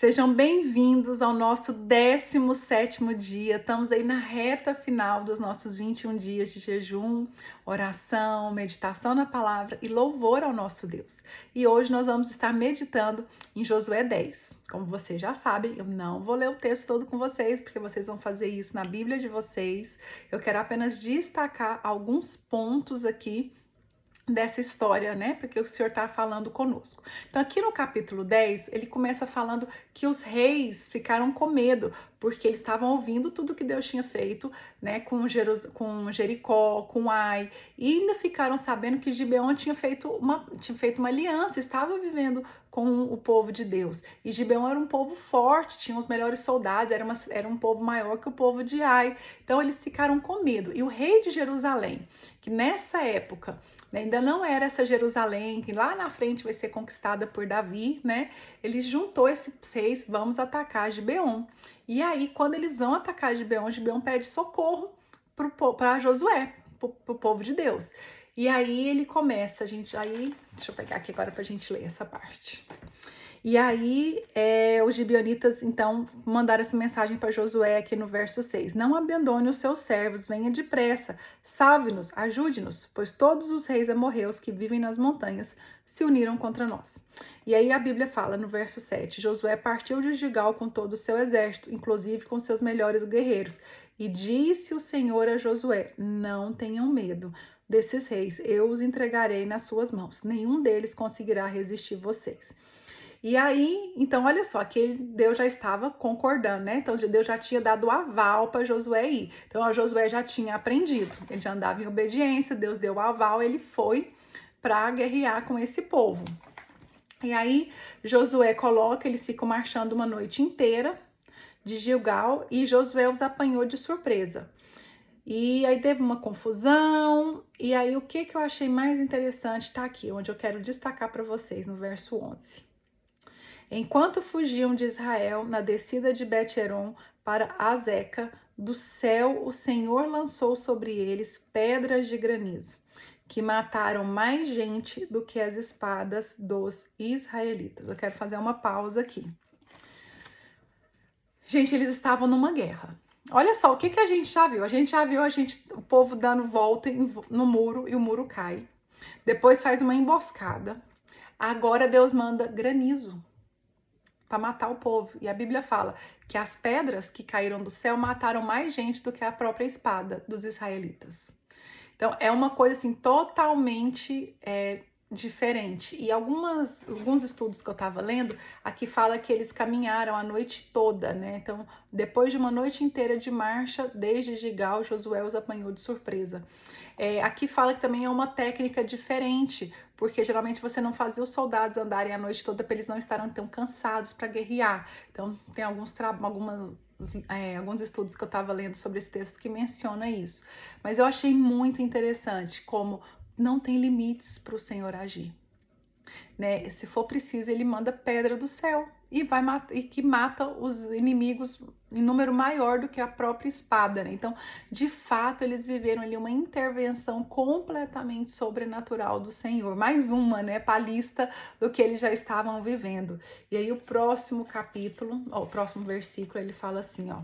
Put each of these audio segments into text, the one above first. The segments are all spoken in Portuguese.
Sejam bem-vindos ao nosso 17º dia. Estamos aí na reta final dos nossos 21 dias de jejum, oração, meditação na palavra e louvor ao nosso Deus. E hoje nós vamos estar meditando em Josué 10. Como vocês já sabem, eu não vou ler o texto todo com vocês, porque vocês vão fazer isso na Bíblia de vocês. Eu quero apenas destacar alguns pontos aqui dessa história, né? Porque o Senhor está falando conosco. Então, aqui no capítulo 10, ele começa falando que os reis ficaram com medo, porque eles estavam ouvindo tudo que Deus tinha feito, né? Com Jericó, com Ai, e ainda ficaram sabendo que Gibeon tinha feito uma aliança, estava vivendo com o povo de Deus. E Gibeon era um povo forte, tinha os melhores soldados, era um povo maior que o povo de Ai. Então, eles ficaram com medo. E o rei de Jerusalém, que nessa época ainda não era essa Jerusalém, que lá na frente vai ser conquistada por Davi, né? Ele juntou esses reis, vamos atacar Gibeon. E aí, quando eles vão atacar Gibeon, Gibeon pede socorro para Josué, para o povo de Deus. E aí ele começa, deixa eu pegar aqui agora para a gente ler essa parte. E aí, os gibeonitas, então, mandaram essa mensagem para Josué aqui no verso 6. Não abandone os seus servos, venha depressa, salve-nos, ajude-nos, pois todos os reis amorreus que vivem nas montanhas se uniram contra nós. E aí a Bíblia fala no verso 7, Josué partiu de Gilgal com todo o seu exército, inclusive com seus melhores guerreiros. E disse o Senhor a Josué, não tenham medo desses reis, eu os entregarei nas suas mãos. Nenhum deles conseguirá resistir vocês. E aí, então, olha só, que Deus já estava concordando, né? Então, Deus já tinha dado o aval para Josué ir. Então, a Josué já tinha aprendido, ele já andava em obediência, Deus deu o aval, ele foi para guerrear com esse povo. E aí, Josué coloca, eles ficam marchando uma noite inteira de Gilgal e Josué os apanhou de surpresa. E aí teve uma confusão, e aí o que eu achei mais interessante está aqui, onde eu quero destacar para vocês, no verso 11. Enquanto fugiam de Israel na descida de Bet-Horon para Azeca, do céu o Senhor lançou sobre eles pedras de granizo, que mataram mais gente do que as espadas dos israelitas. Eu quero fazer uma pausa aqui. Gente, eles estavam numa guerra. Olha só, o que a gente já viu? A gente já viu o povo dando volta no muro e o muro cai. Depois faz uma emboscada. Agora Deus manda granizo para matar o povo. E a Bíblia fala que as pedras que caíram do céu mataram mais gente do que a própria espada dos israelitas. Então, é uma coisa assim totalmente diferente. E alguns estudos que eu estava lendo, aqui fala que eles caminharam a noite toda, né? Então, depois de uma noite inteira de marcha, desde Gilgal, Josué os apanhou de surpresa. Aqui fala que também é uma técnica diferente, porque geralmente você não fazia os soldados andarem a noite toda para eles não estarem tão cansados para guerrear. Então, tem alguns estudos que eu estava lendo sobre esse texto que menciona isso. Mas eu achei muito interessante como não tem limites para o Senhor agir. Né? Se for preciso, ele manda pedra do céu e que mata os inimigos em número maior do que a própria espada, né? Então, de fato, eles viveram ali uma intervenção completamente sobrenatural do Senhor. Mais uma, né, para a lista do que eles já estavam vivendo. E aí o próximo capítulo, o próximo versículo, ele fala assim, ó.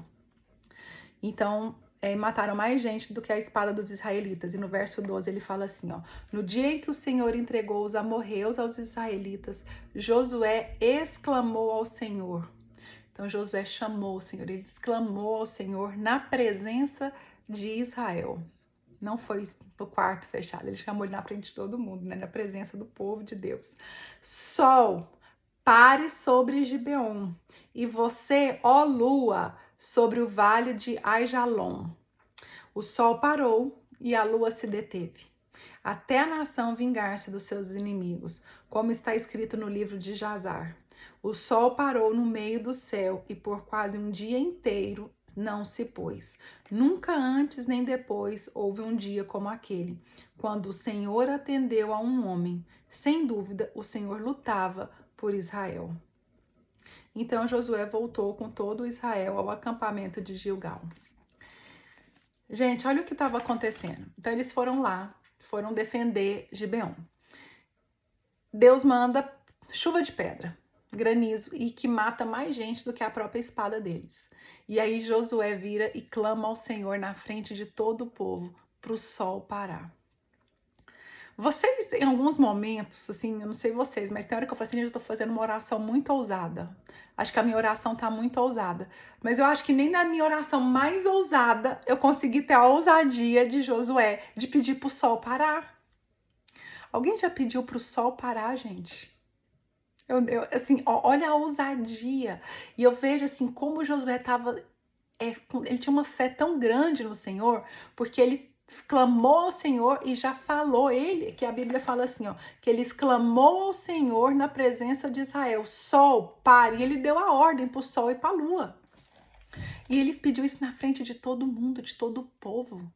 Então, mataram mais gente do que a espada dos israelitas. E no verso 12 ele fala assim, ó. No dia em que o Senhor entregou os amorreus aos israelitas, Josué exclamou ao Senhor. Então Josué chamou o Senhor, ele exclamou ao Senhor na presença de Israel. Não foi no quarto fechado, ele chamou ele na frente de todo mundo, né? Na presença do povo de Deus. Sol, pare sobre Gibeon, e você, ó lua, sobre o vale de Aijalon. O sol parou e a lua se deteve, até a nação vingar-se dos seus inimigos, como está escrito no livro de Jazar. O sol parou no meio do céu e por quase um dia inteiro não se pôs. Nunca antes nem depois houve um dia como aquele, quando o Senhor atendeu a um homem. Sem dúvida, o Senhor lutava por Israel. Então Josué voltou com todo Israel ao acampamento de Gilgal. Gente, olha o que estava acontecendo. Então eles foram lá, foram defender Gibeon. Deus manda chuva de pedra. granizo, e que mata mais gente do que a própria espada deles. E aí Josué vira e clama ao Senhor na frente de todo o povo, para o sol parar. Vocês, em alguns momentos, assim, eu não sei vocês, mas tem hora que eu falo assim, gente, eu tô fazendo uma oração muito ousada. Acho que a minha oração tá muito ousada. Mas eu acho que nem na minha oração mais ousada eu consegui ter a ousadia de Josué de pedir pro sol parar. Alguém já pediu pro sol parar, gente? Assim, olha a ousadia. E eu vejo assim como Josué estava, ele tinha uma fé tão grande no Senhor, porque ele clamou ao Senhor e já falou, ele, que a Bíblia fala assim, ó, que ele exclamou ao Senhor na presença de Israel, sol, pare, e ele deu a ordem para o sol e para a lua. E ele pediu isso na frente de todo mundo, de todo o povo.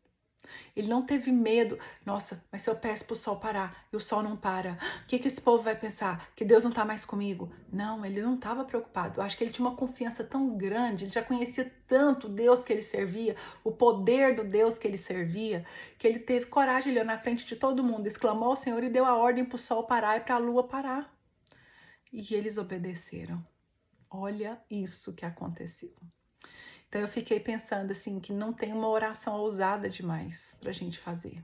Ele não teve medo. Nossa, mas se eu peço para o sol parar e o sol não para, o que esse povo vai pensar? Que Deus não está mais comigo? Não, ele não estava preocupado. Eu acho que ele tinha uma confiança tão grande, ele já conhecia tanto o Deus que ele servia, o poder do Deus que ele servia, que ele teve coragem, ele na frente de todo mundo, exclamou ao Senhor e deu a ordem para o sol parar e para a lua parar. E eles obedeceram. Olha isso que aconteceu. Então eu fiquei pensando assim, que não tem uma oração ousada demais para a gente fazer.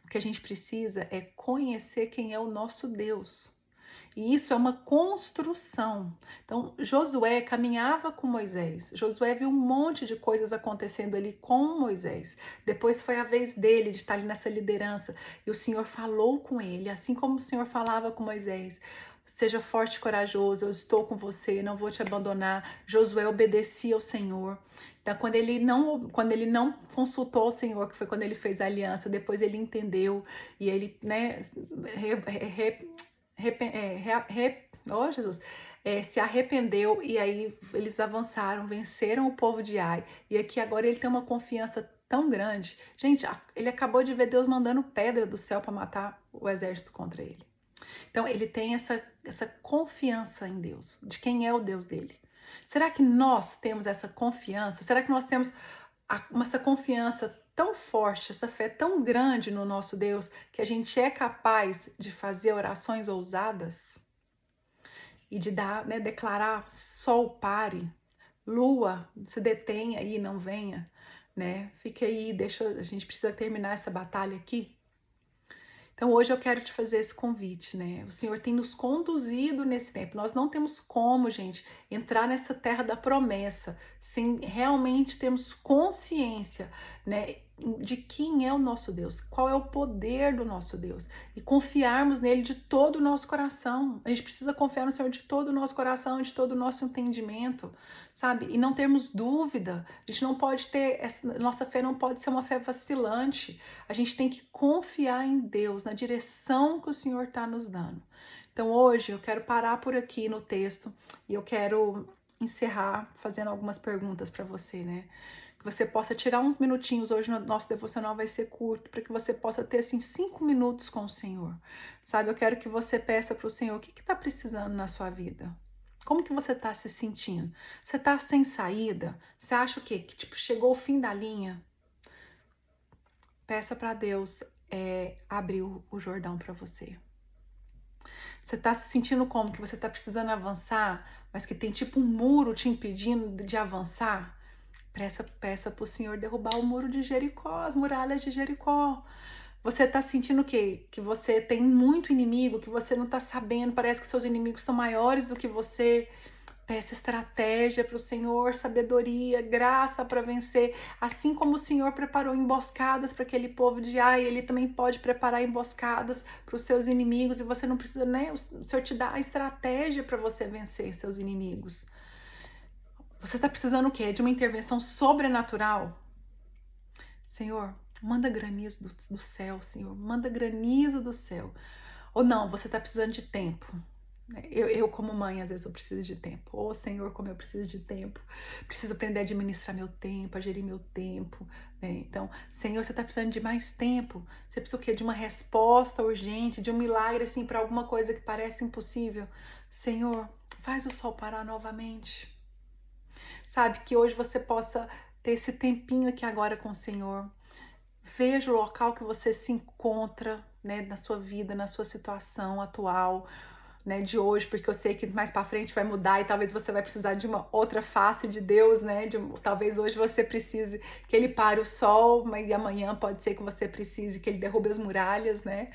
O que a gente precisa é conhecer quem é o nosso Deus. E isso é uma construção. Então, Josué caminhava com Moisés. Josué viu um monte de coisas acontecendo ali com Moisés. Depois foi a vez dele de estar ali nessa liderança. E o Senhor falou com ele, assim como o Senhor falava com Moisés. Seja forte e corajoso, eu estou com você, não vou te abandonar. Josué obedecia ao Senhor. Então, quando ele não consultou o Senhor, que foi quando ele fez a aliança, depois ele entendeu e ele, né, oh, Jesus, se arrependeu e aí eles avançaram, venceram o povo de Ai. E aqui agora ele tem uma confiança tão grande. Gente, ele acabou de ver Deus mandando pedra do céu para matar o exército contra ele. Então ele tem essa confiança em Deus, de quem é o Deus dele. Será que nós temos essa confiança? Será que nós temos essa confiança tão forte, essa fé tão grande no nosso Deus, que a gente é capaz de fazer orações ousadas e de dar, né, declarar sol pare, lua se detenha aí, não venha, né? Fique aí, a gente precisa terminar essa batalha aqui. Então hoje eu quero te fazer esse convite, né? O Senhor tem nos conduzido nesse tempo. Nós não temos como, gente, entrar nessa terra da promessa sem realmente termos consciência, né, de quem é o nosso Deus, qual é o poder do nosso Deus e confiarmos nele de todo o nosso coração. A gente precisa confiar no Senhor de todo o nosso coração, de todo o nosso entendimento, sabe? E não termos dúvida. A gente não pode ter, nossa fé não pode ser uma fé vacilante. A gente tem que confiar em Deus, na direção que o Senhor está nos dando. Então hoje eu quero parar por aqui no texto e eu quero encerrar fazendo algumas perguntas para você, né? Que você possa tirar uns minutinhos, hoje no nosso devocional vai ser curto, para que você possa ter assim 5 minutos com o Senhor, sabe? Eu quero que você peça para o Senhor o que está precisando na sua vida. Como que você está se sentindo? Você está sem saída? Você acha o quê? Que tipo, chegou o fim da linha? Peça para Deus abrir o Jordão para você. Você está se sentindo como? Que você está precisando avançar, mas que tem tipo um muro te impedindo de avançar? Peça para o Senhor derrubar o muro de Jericó, as muralhas de Jericó. Você está sentindo o quê? Que você tem muito inimigo, que você não está sabendo, parece que seus inimigos são maiores do que você. Peça estratégia para o Senhor, sabedoria, graça para vencer. Assim como o Senhor preparou emboscadas para aquele povo de Ai, Ele também pode preparar emboscadas para os seus inimigos. E você não precisa, né? O Senhor te dá a estratégia para você vencer seus inimigos. Você está precisando o quê? De uma intervenção sobrenatural? Senhor, manda granizo do céu, Senhor. Manda granizo do céu. Ou não, você está precisando de tempo. Eu, como mãe, às vezes eu preciso de tempo. Ô, Senhor, como eu preciso de tempo. Preciso aprender a administrar meu tempo, a gerir meu tempo. Né? Então, Senhor, você está precisando de mais tempo. Você precisa o quê? De uma resposta urgente, de um milagre, assim, para alguma coisa que parece impossível. Senhor, faz o sol parar novamente. Sabe, que hoje você possa ter esse tempinho aqui agora com o Senhor. Veja o local que você se encontra, né, na sua vida, na sua situação atual. né, de hoje, porque eu sei que mais para frente vai mudar e talvez você vai precisar de uma outra face de Deus, né? Talvez hoje você precise que ele pare o sol, mas amanhã pode ser que você precise que ele derrube as muralhas, né?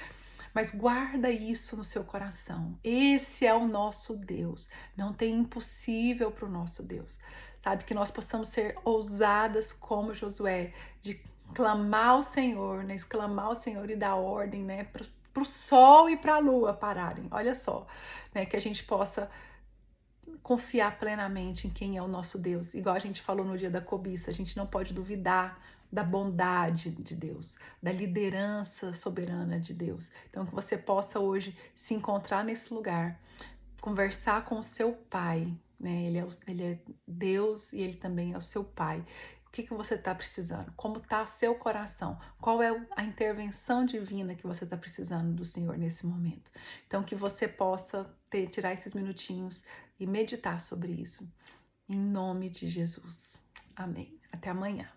Mas guarda isso no seu coração. Esse é o nosso Deus. Não tem impossível para o nosso Deus. Sabe, que nós possamos ser ousadas como Josué, de clamar ao Senhor, né? Exclamar ao Senhor e dar ordem, né? Para o sol e para a lua pararem. Olha só, né? Que a gente possa confiar plenamente em quem é o nosso Deus. Igual a gente falou no dia da cobiça, a gente não pode duvidar da bondade de Deus, da liderança soberana de Deus. Então, que você possa hoje se encontrar nesse lugar, conversar com o seu pai, né? Ele é Deus e ele também é o seu pai. O que você está precisando? Como está seu coração? Qual é a intervenção divina que você está precisando do Senhor nesse momento? Então, que você possa tirar esses minutinhos e meditar sobre isso. Em nome de Jesus. Amém. Até amanhã.